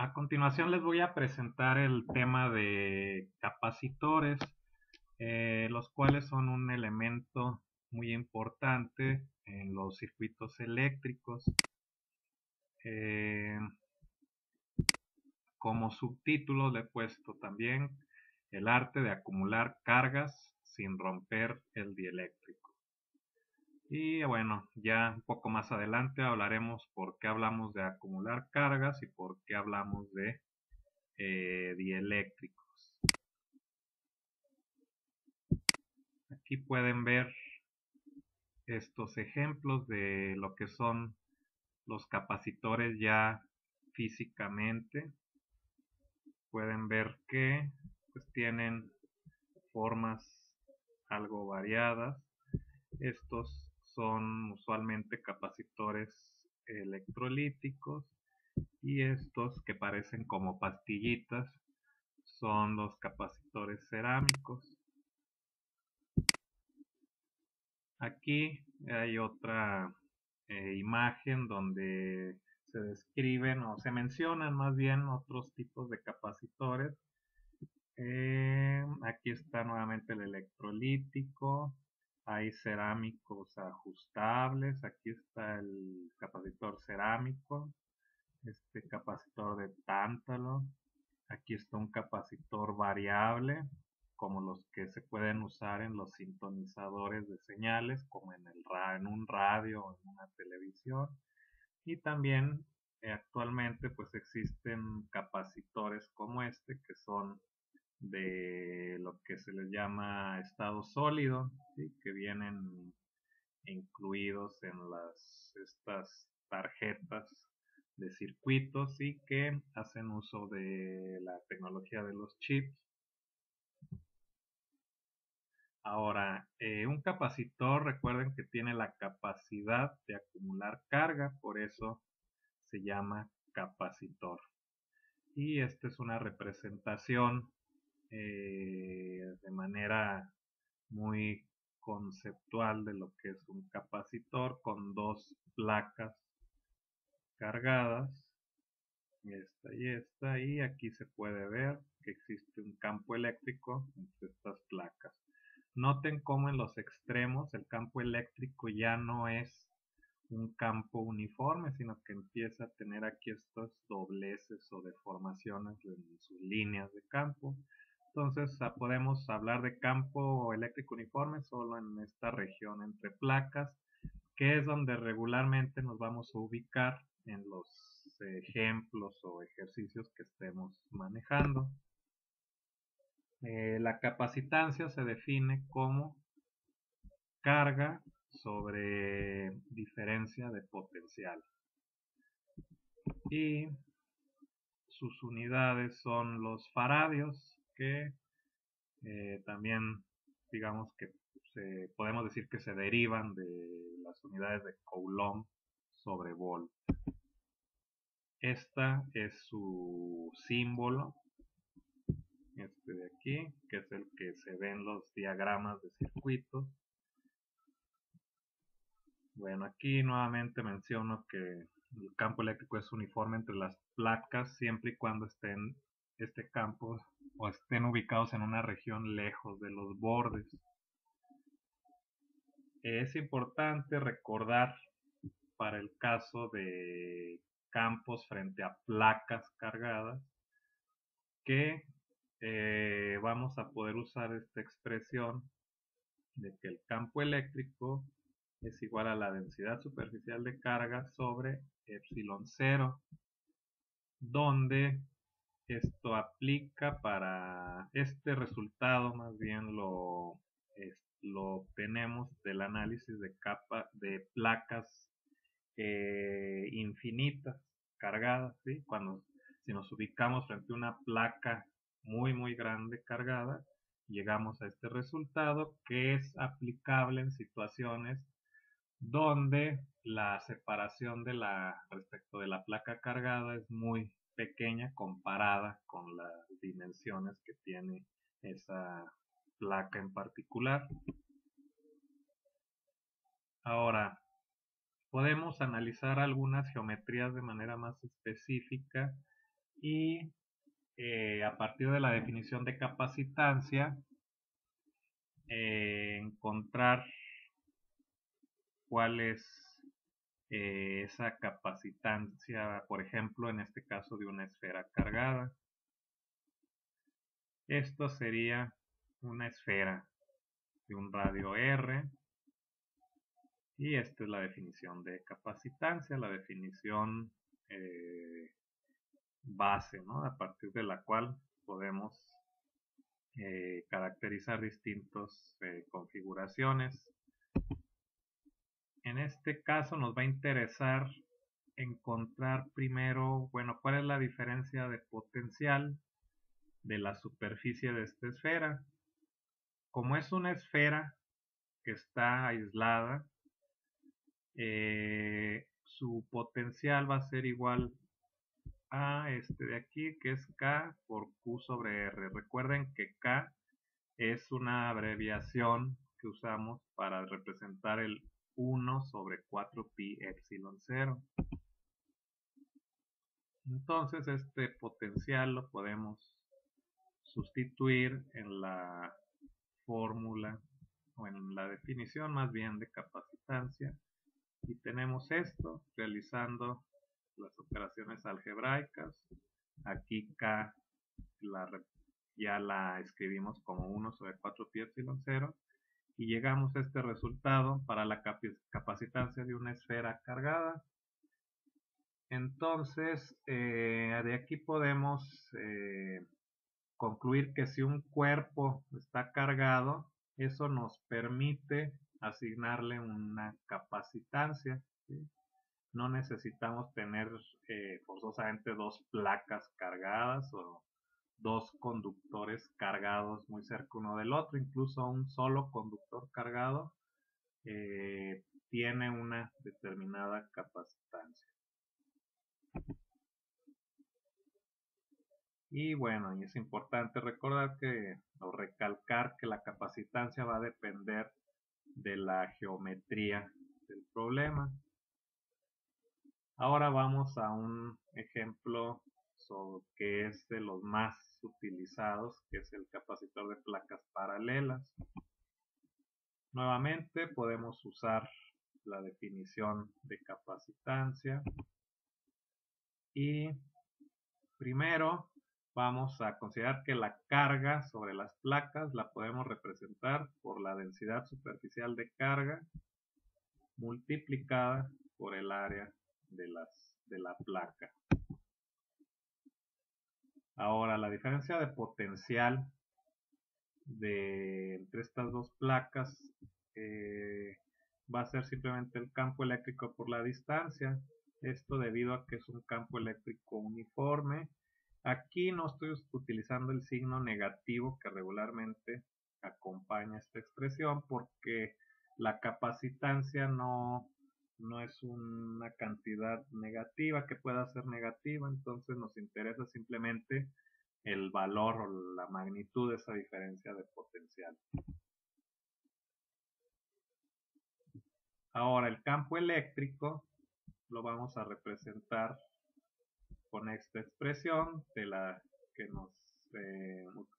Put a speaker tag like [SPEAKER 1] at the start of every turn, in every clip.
[SPEAKER 1] A continuación les voy a presentar el tema de capacitores, los cuales son un elemento muy importante en los circuitos eléctricos. Eh, Como subtítulo le he puesto también el arte de acumular cargas sin romper el dieléctrico. Y bueno, ya un poco más adelante hablaremos por qué hablamos de acumular cargas y por qué hablamos de dieléctricos. Aquí pueden ver estos ejemplos de lo que son los capacitores ya físicamente. Pueden ver que pues tienen formas algo variadas. Estos son usualmente capacitores electrolíticos y estos que parecen como pastillitas son los capacitores cerámicos. Aquí hay otra imagen donde se describen o se mencionan más bien otros tipos de capacitores. Aquí está nuevamente el electrolítico, hay cerámicos ajustables, aquí está el capacitor cerámico, este capacitor de tántalo, aquí está un capacitor variable, como los que se pueden usar en los sintonizadores de señales, como en un radio o en una televisión. Y también actualmente pues existen capacitores como este que son de lo que se les llama estado sólido, ¿sí? Que vienen incluidos en estas tarjetas de circuitos y que hacen uso de la tecnología de los chips. Ahora, un capacitor, recuerden que tiene la capacidad de acumular carga, por eso se llama capacitor. Y esta es una representación de manera muy conceptual de lo que es un capacitor con dos placas cargadas, esta, y aquí se puede ver que existe un campo eléctrico entre estas placas. Noten cómo en los extremos el campo eléctrico ya no es un campo uniforme, sino que empieza a tener aquí estos dobleces o deformaciones en sus líneas de campo. Entonces podemos hablar de campo eléctrico uniforme solo en esta región entre placas, que es donde regularmente nos vamos a ubicar en los ejemplos o ejercicios que estemos manejando. La capacitancia se define como carga sobre diferencia de potencial. Y sus unidades son los faradios, que también digamos que podemos decir que se derivan de las unidades de Coulomb sobre volt. Esta es su símbolo, este de aquí, que es el que se ve en los diagramas de circuitos. Bueno, aquí nuevamente menciono que el campo eléctrico es uniforme entre las placas siempre y cuando estén este campo o estén ubicados en una región lejos de los bordes. Es importante recordar para el caso de campos frente a placas cargadas que vamos a poder usar esta expresión de que el campo eléctrico es igual a la densidad superficial de carga sobre epsilon 0, donde esto aplica para este resultado, más bien lo obtenemos del análisis de placas infinitas cargadas, ¿sí? Si nos ubicamos frente a una placa muy grande cargada, llegamos a este resultado que es aplicable en situaciones donde la separación respecto de la placa cargada es muy pequeña comparada con las dimensiones que tiene esa placa en particular. Ahora, podemos analizar algunas geometrías de manera más específica Y a partir de la definición de capacitancia, encontrar cuál es esa capacitancia, por ejemplo, en este caso de una esfera cargada. Esto sería una esfera de un radio R, y esta es la definición de capacitancia, la definición base, ¿no? A partir de la cual podemos caracterizar distintas configuraciones. En este caso nos va a interesar encontrar primero, bueno, cuál es la diferencia de potencial de la superficie de esta esfera. Como es una esfera que está aislada, su potencial va a ser igual a este de aquí, que es K por Q sobre R. Recuerden que K es una abreviación que usamos para representar el 1 sobre 4 pi epsilon 0. Entonces este potencial lo podemos sustituir en la fórmula o en la definición más bien de capacitancia, y tenemos esto realizando las operaciones algebraicas. Aquí K ya la escribimos como 1 sobre 4 pi epsilon 0, y llegamos a este resultado para la capacitancia de una esfera cargada. Entonces, de aquí podemos concluir que si un cuerpo está cargado, eso nos permite asignarle una capacitancia, ¿sí? No necesitamos tener forzosamente dos placas cargadas o dos conductores cargados muy cerca uno del otro. Incluso un solo conductor cargado tiene una determinada capacitancia. Y bueno, y es importante recordar o recalcar que la capacitancia va a depender de la geometría del problema. Ahora vamos a un ejemplo que es de los más utilizados, que es el capacitor de placas paralelas. Nuevamente podemos usar la definición de capacitancia, y primero vamos a considerar que la carga sobre las placas la podemos representar por la densidad superficial de carga multiplicada por el área de la placa. Ahora, la diferencia de potencial entre estas dos placas va a ser simplemente el campo eléctrico por la distancia. Esto debido a que es un campo eléctrico uniforme. Aquí no estoy utilizando el signo negativo que regularmente acompaña esta expresión, porque la capacitancia no es una cantidad negativa que pueda ser negativa. Entonces nos interesa simplemente el valor o la magnitud de esa diferencia de potencial. Ahora, el campo eléctrico lo vamos a representar con esta expresión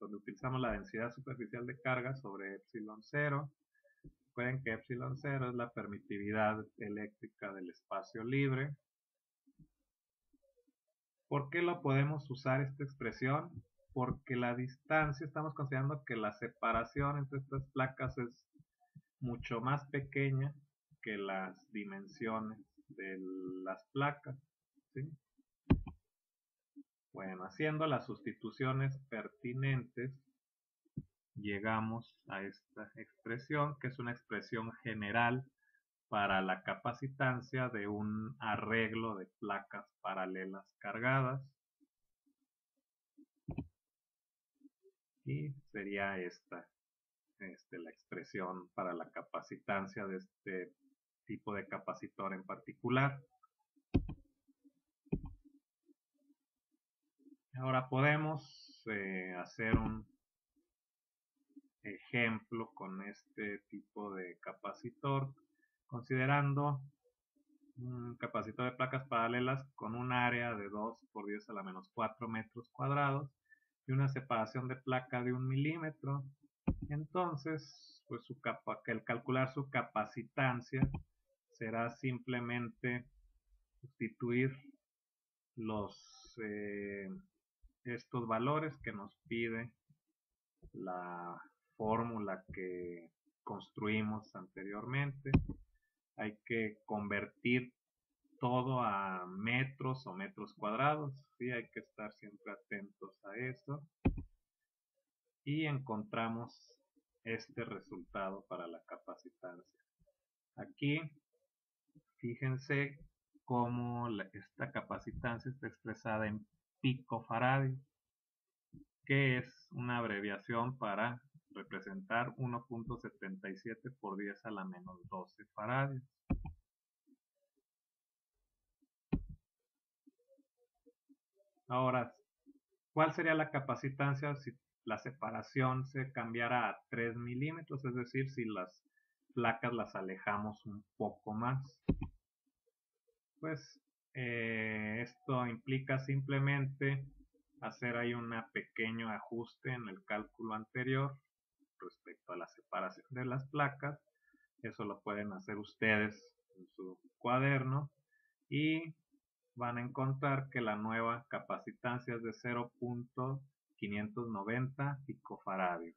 [SPEAKER 1] donde utilizamos la densidad superficial de carga sobre epsilon 0. Recuerden que epsilon 0 es la permitividad eléctrica del espacio libre. ¿Por qué lo podemos usar esta expresión? Porque la distancia, estamos considerando que la separación entre estas placas es mucho más pequeña que las dimensiones de las placas, ¿sí? Bueno, haciendo las sustituciones pertinentes, llegamos a esta expresión, que es una expresión general para la capacitancia de un arreglo de placas paralelas cargadas. Y sería esta la expresión para la capacitancia de este tipo de capacitor en particular. Ahora podemos hacer un ejemplo con este tipo de capacitor, considerando un capacitor de placas paralelas con un área de 2 por 10 a la menos 4 metros cuadrados y una separación de placa de 1 milímetro. Entonces, pues el calcular su capacitancia será simplemente sustituir estos valores que nos pide la fórmula que construimos anteriormente. Hay que convertir todo a metros o metros cuadrados, ¿sí? Hay que estar siempre atentos a eso. Y encontramos este resultado para la capacitancia. Aquí, fíjense cómo esta capacitancia está expresada en picofaradios, que es una abreviación para representar 1.77 por 10 a la menos 12 faradios. Ahora, ¿cuál sería la capacitancia si la separación se cambiara a 3 milímetros? Es decir, si las placas las alejamos un poco más. Pues esto implica simplemente hacer ahí un pequeño ajuste en el cálculo anterior respecto a la separación de las placas. Eso lo pueden hacer ustedes en su cuaderno y van a encontrar que la nueva capacitancia es de 0.590 picofaradios.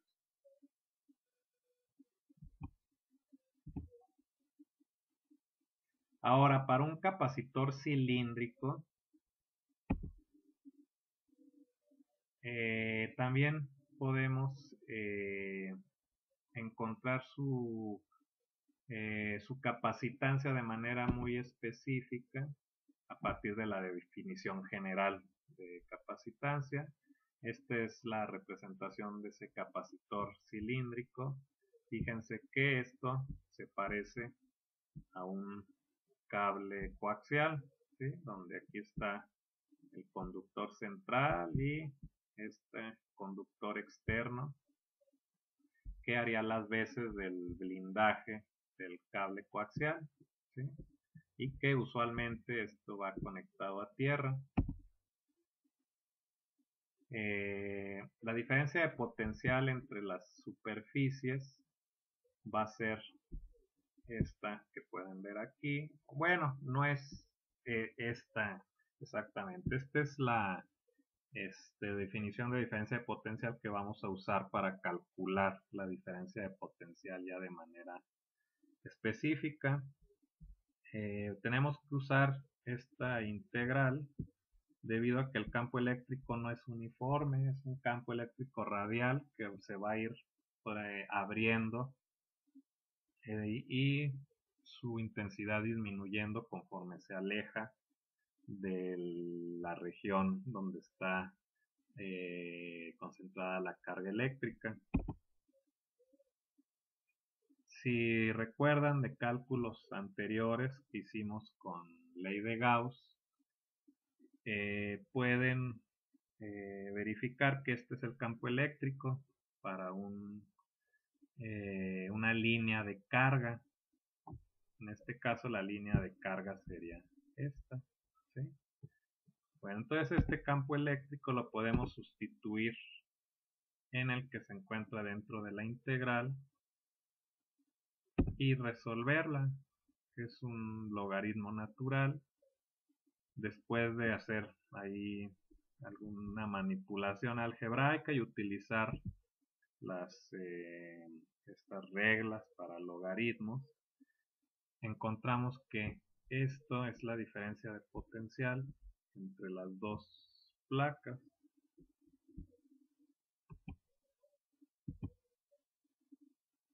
[SPEAKER 1] Ahora, para un capacitor cilíndrico, también podemos encontrar su capacitancia de manera muy específica a partir de la definición general de capacitancia. Esta es la representación de ese capacitor cilíndrico. Fíjense que esto se parece a un cable coaxial, ¿sí? Donde aquí está el conductor central y este conductor externo que haría las veces del blindaje del cable coaxial, ¿sí? Y que usualmente esto va conectado a tierra. La diferencia de potencial entre las superficies va a ser esta que pueden ver aquí. Bueno, no es esta exactamente. Esta es la definición de diferencia de potencial que vamos a usar para calcular la diferencia de potencial ya de manera específica. Tenemos que usar esta integral debido a que el campo eléctrico no es uniforme, es un campo eléctrico radial que se va a ir abriendo y su intensidad disminuyendo conforme se aleja de la región donde está concentrada la carga eléctrica. Si recuerdan de cálculos anteriores que hicimos con ley de Gauss, pueden verificar que este es el campo eléctrico para una línea de carga. En este caso la línea de carga sería esta, ¿sí? Bueno, entonces este campo eléctrico lo podemos sustituir en el que se encuentra dentro de la integral y resolverla, que es un logaritmo natural. Después de hacer ahí alguna manipulación algebraica y utilizar estas reglas para logaritmos, encontramos que esto es la diferencia de potencial entre las dos placas.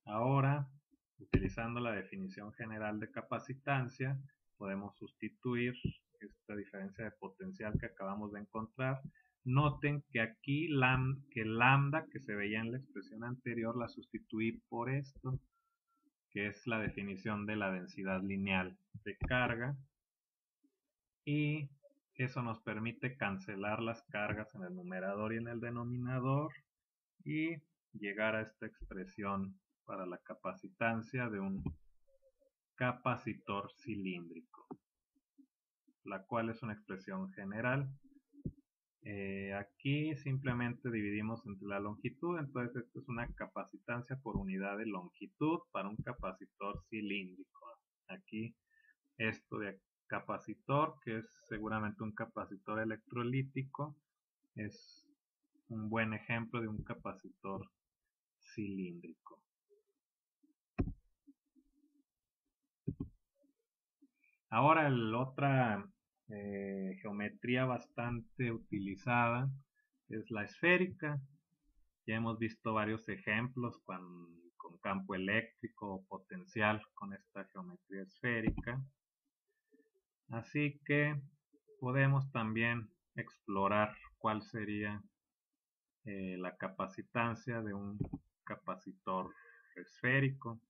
[SPEAKER 1] Ahora, utilizando la definición general de capacitancia, podemos sustituir esta diferencia de potencial que acabamos de encontrar. Noten que aquí lambda que se veía en la expresión anterior la sustituí por esto, que es la definición de la densidad lineal de carga, y eso nos permite cancelar las cargas en el numerador y en el denominador y llegar a esta expresión para la capacitancia de un capacitor cilíndrico. la cual es una expresión general. Aquí simplemente dividimos entre la longitud, entonces esto es una capacitancia por unidad de longitud para un capacitor cilíndrico. Aquí esto de capacitor, que es seguramente un capacitor electrolítico, es un buen ejemplo de un capacitor cilíndrico. Ahora la otra geometría bastante utilizada es la esférica. Ya hemos visto varios ejemplos con campo eléctrico o potencial con esta geometría esférica. Así que podemos también explorar cuál sería la capacitancia de un capacitor esférico.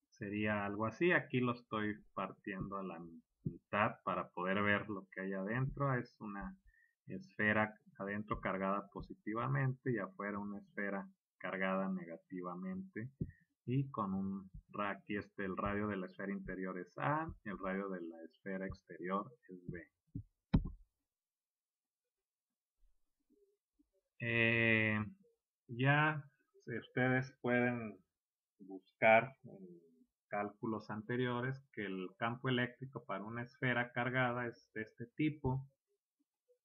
[SPEAKER 1] Sería algo así. Aquí lo estoy partiendo a la mitad para poder ver lo que hay adentro. Es una esfera adentro cargada positivamente y afuera una esfera cargada negativamente, y con aquí el radio de la esfera interior es A, el radio de la esfera exterior es B. Ya ustedes pueden buscar en cálculos anteriores que el campo eléctrico para una esfera cargada es de este tipo.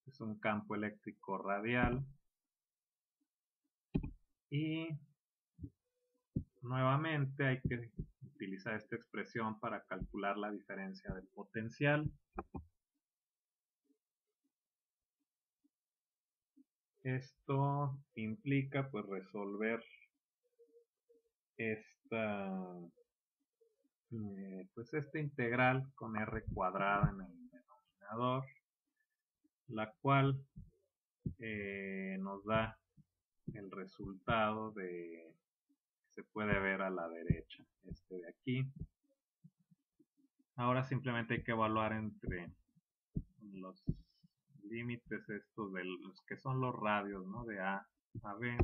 [SPEAKER 1] Es un campo eléctrico radial. Y nuevamente hay que utilizar esta expresión para calcular la diferencia del potencial. Esto implica pues resolver esta integral con r cuadrada en el denominador, la cual nos da el resultado que se puede ver a la derecha, este de aquí. Ahora simplemente hay que evaluar entre los límites estos de los que son los radios, ¿no? De A a B,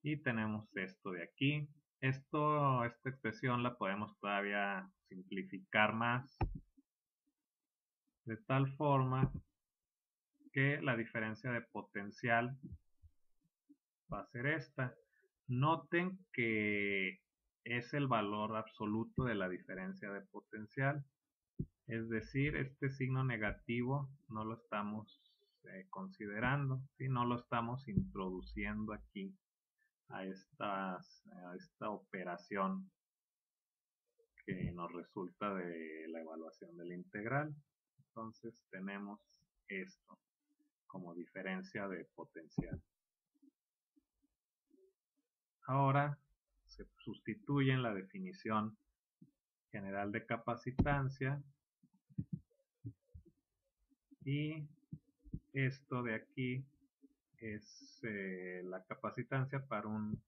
[SPEAKER 1] y tenemos esto de aquí. Esta expresión la podemos todavía simplificar más, de tal forma que la diferencia de potencial va a ser esta. Noten que es el valor absoluto de la diferencia de potencial, es decir, este signo negativo no lo estamos considerando, ¿sí? No lo estamos introduciendo aquí a esta operación que nos resulta de la evaluación de la integral. Entonces tenemos esto como diferencia de potencial. Ahora se sustituye en la definición general de capacitancia, y esto de aquí es la capacitancia para un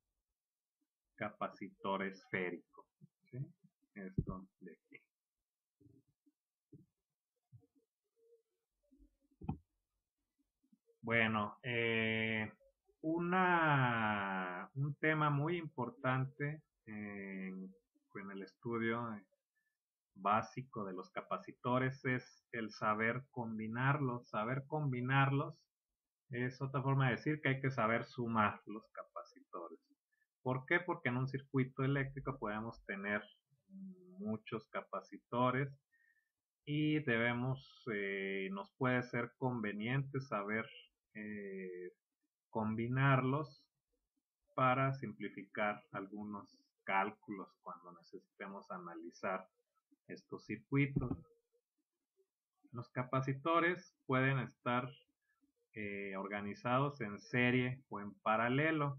[SPEAKER 1] capacitor esférico, ¿sí? Esto de aquí. Bueno, un tema muy importante en el estudio básico de los capacitores es el saber combinarlos. Saber combinarlos es otra forma de decir que hay que saber sumar los capacitores. ¿Por qué? Porque en un circuito eléctrico podemos tener muchos capacitores y nos puede ser conveniente saber combinarlos para simplificar algunos cálculos cuando necesitemos analizar estos circuitos. Los capacitores pueden estar organizados en serie o en paralelo.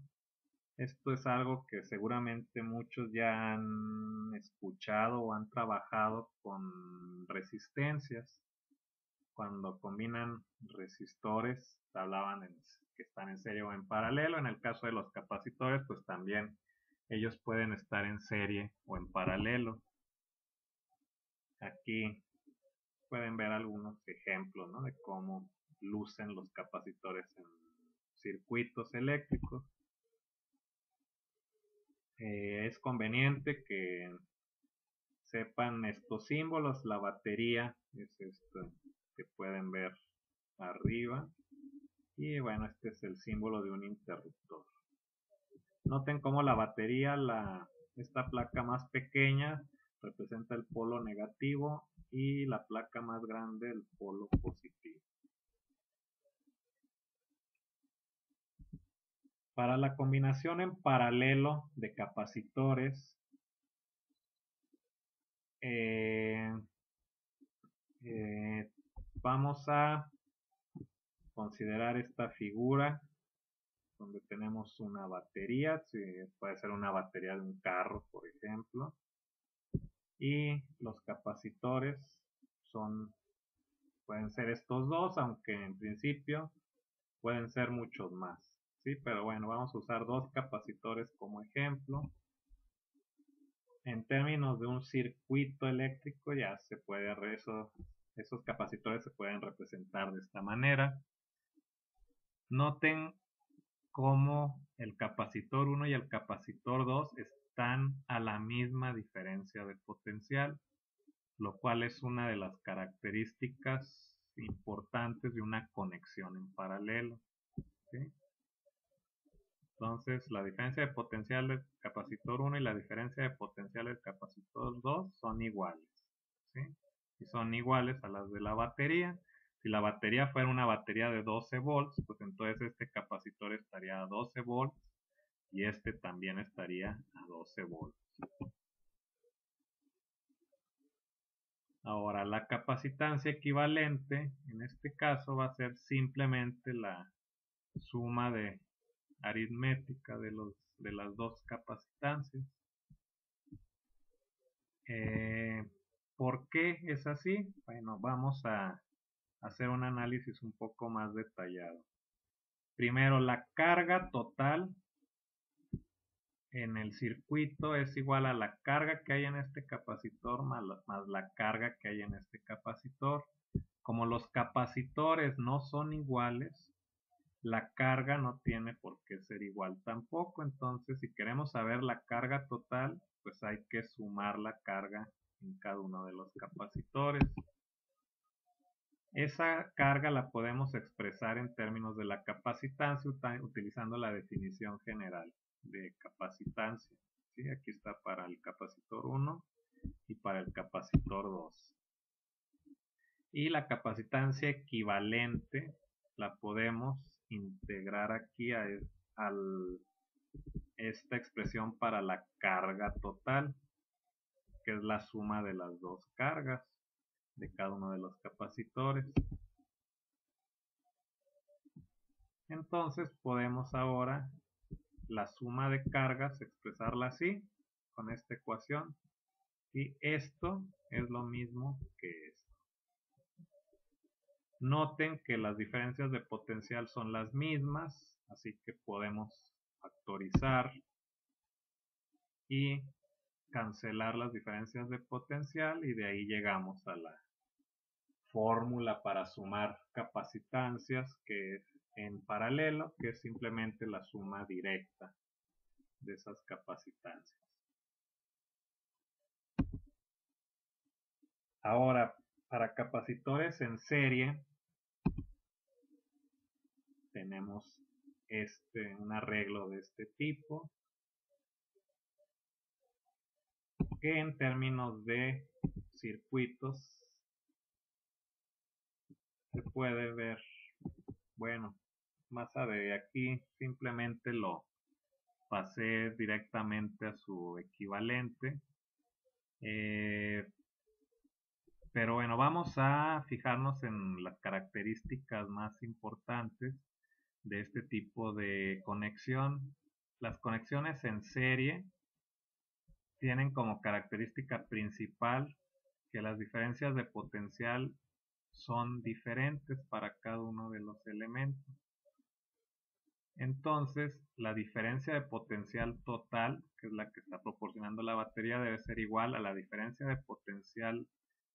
[SPEAKER 1] Esto es algo que seguramente muchos ya han escuchado o han trabajado con resistencias. Cuando combinan resistores, hablaban que están en serie o en paralelo. En el caso de los capacitores, pues también ellos pueden estar en serie o en paralelo. Aquí pueden ver algunos ejemplos, ¿no? De cómo lucen los capacitores en circuitos eléctricos. Es conveniente que sepan estos símbolos. La batería es esta que pueden ver arriba. Y bueno, este es el símbolo de un interruptor. Noten cómo la batería, esta placa más pequeña, representa el polo negativo y la placa más grande el polo positivo. Para la combinación en paralelo de capacitores, vamos a considerar esta figura donde tenemos una batería, puede ser una batería de un carro, por ejemplo, y los capacitores pueden ser estos dos, aunque en principio pueden ser muchos más, ¿sí? Pero bueno, vamos a usar dos capacitores como ejemplo. En términos de un circuito eléctrico, ya se puede esos capacitores se pueden representar de esta manera. Noten cómo el capacitor 1 y el capacitor 2 están a la misma diferencia de potencial, lo cual es una de las características importantes de una conexión en paralelo, ¿sí? Entonces, la diferencia de potencial del capacitor 1 y la diferencia de potencial del capacitor 2 son iguales, ¿sí? Y son iguales a las de la batería. Si la batería fuera una batería de 12 volts, pues entonces este capacitor estaría a 12 volts y este también estaría a 12 volts. Ahora, la capacitancia equivalente en este caso va a ser simplemente la suma aritmética de las dos capacitancias. ¿Por qué es así? Bueno, vamos a hacer un análisis un poco más detallado. Primero, la carga total en el circuito es igual a la carga que hay en este capacitor más la carga que hay en este capacitor. Como los capacitores no son iguales, la carga no tiene por qué ser igual tampoco. Entonces, si queremos saber la carga total, pues hay que sumar la carga en cada uno de los capacitores. Esa carga la podemos expresar en términos de la capacitancia utilizando la definición general de capacitancia, ¿sí? Aquí está para el capacitor 1 y para el capacitor 2. Y la capacitancia equivalente la podemos integrar aquí a esta expresión para la carga total, que es la suma de las dos cargas de cada uno de los capacitores. Entonces podemos ahora la suma de cargas expresarla así, con esta ecuación, y esto es lo mismo que esto. Noten que las diferencias de potencial son las mismas, así que podemos factorizar y cancelar las diferencias de potencial, y de ahí llegamos a la fórmula para sumar capacitancias, que es en paralelo, que es simplemente la suma directa de esas capacitancias. Ahora, para capacitores en serie, tenemos un arreglo de este tipo, que en términos de circuitos se puede ver, bueno, más de aquí simplemente lo pasé directamente a su equivalente, pero bueno, vamos a fijarnos en las características más importantes de este tipo de conexión. Las conexiones en serie tienen como característica principal que las diferencias de potencial son diferentes para cada uno de los elementos. Entonces, la diferencia de potencial total, que es la que está proporcionando la batería, debe ser igual a la diferencia de potencial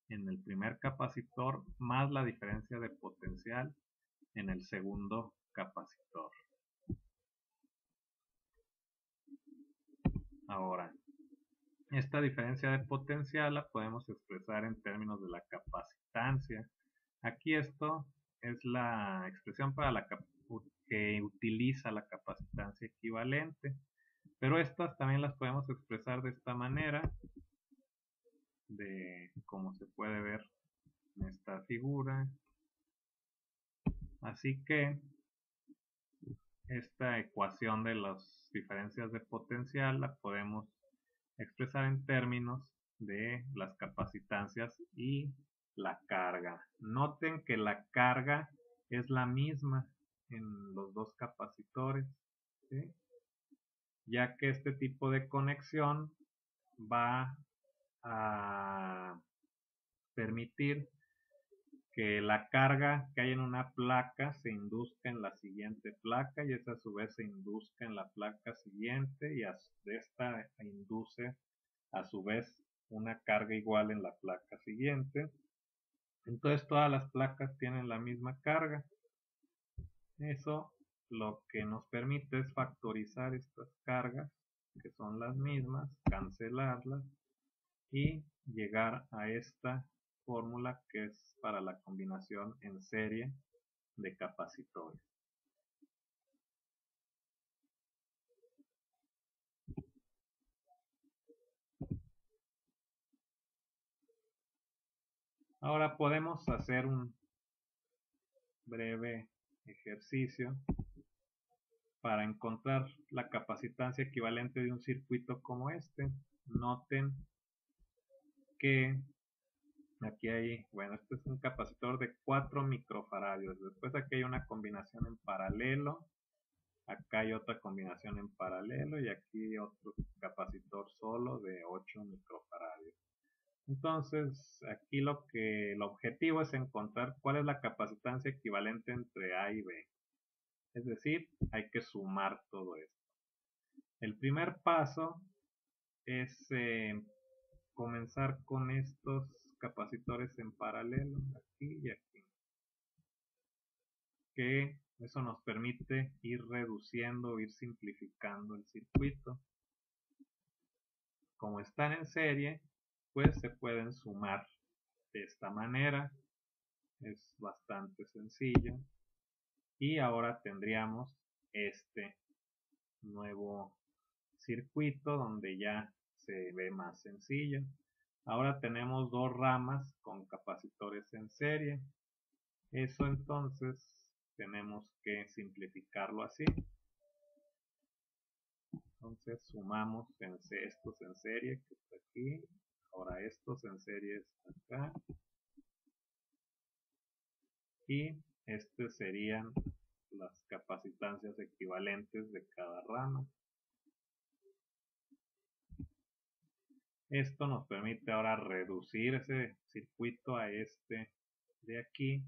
[SPEAKER 1] en el primer capacitor más la diferencia de potencial en el segundo capacitor. Ahora, Esta diferencia de potencial la podemos expresar en términos de la capacitancia. Aquí esto es la expresión para la que utiliza la capacitancia equivalente, pero estas también las podemos expresar de esta manera, de como se puede ver en esta figura. Así que esta ecuación de las diferencias de potencial la podemos expresar en términos de las capacitancias y la carga. Noten que la carga es la misma en los dos capacitores, ¿sí? Ya que este tipo de conexión va a permitir que la carga que hay en una placa se induzca en la siguiente placa y esa a su vez se induzca en la placa siguiente y de esta induce a su vez una carga igual en la placa siguiente. Entonces todas las placas tienen la misma carga. Eso lo que nos permite es factorizar estas cargas que son las mismas, cancelarlas y llegar a esta fórmula que es para la combinación en serie de capacitores. Ahora podemos hacer un breve ejercicio para encontrar la capacitancia equivalente de un circuito como este. Noten que aquí hay, bueno, este es un capacitor de 4 microfaradios. Después aquí hay una combinación en paralelo. Acá hay otra combinación en paralelo y aquí otro capacitor solo de 8 microfaradios. Entonces, aquí el objetivo es encontrar cuál es la capacitancia equivalente entre A y B. Es decir, hay que sumar todo esto. El primer paso es comenzar con estos capacitores en paralelo, aquí y aquí. Que eso nos permite ir reduciendo, ir simplificando el circuito. Como están en serie, pues se pueden sumar de esta manera. Es bastante sencillo. Y ahora tendríamos este nuevo circuito donde ya se ve más sencillo. Ahora tenemos dos ramas con capacitores en serie. Eso entonces tenemos que simplificarlo así. Entonces sumamos estos en serie que está aquí. Ahora estos en serie está acá. Y estos serían las capacitancias equivalentes de cada rama. Esto nos permite ahora reducir ese circuito a este de aquí,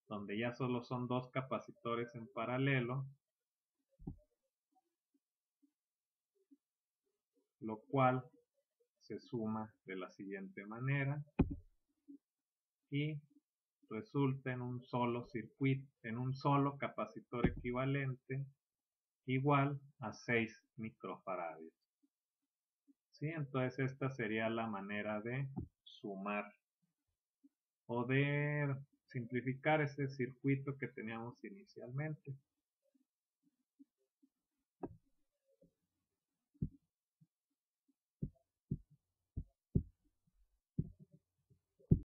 [SPEAKER 1] donde ya solo son dos capacitores en paralelo, lo cual se suma de la siguiente manera y resulta en un solo circuito, en un solo capacitor equivalente igual a 6 microfaradios. ¿Sí? Entonces esta sería la manera de sumar o de simplificar ese circuito que teníamos inicialmente.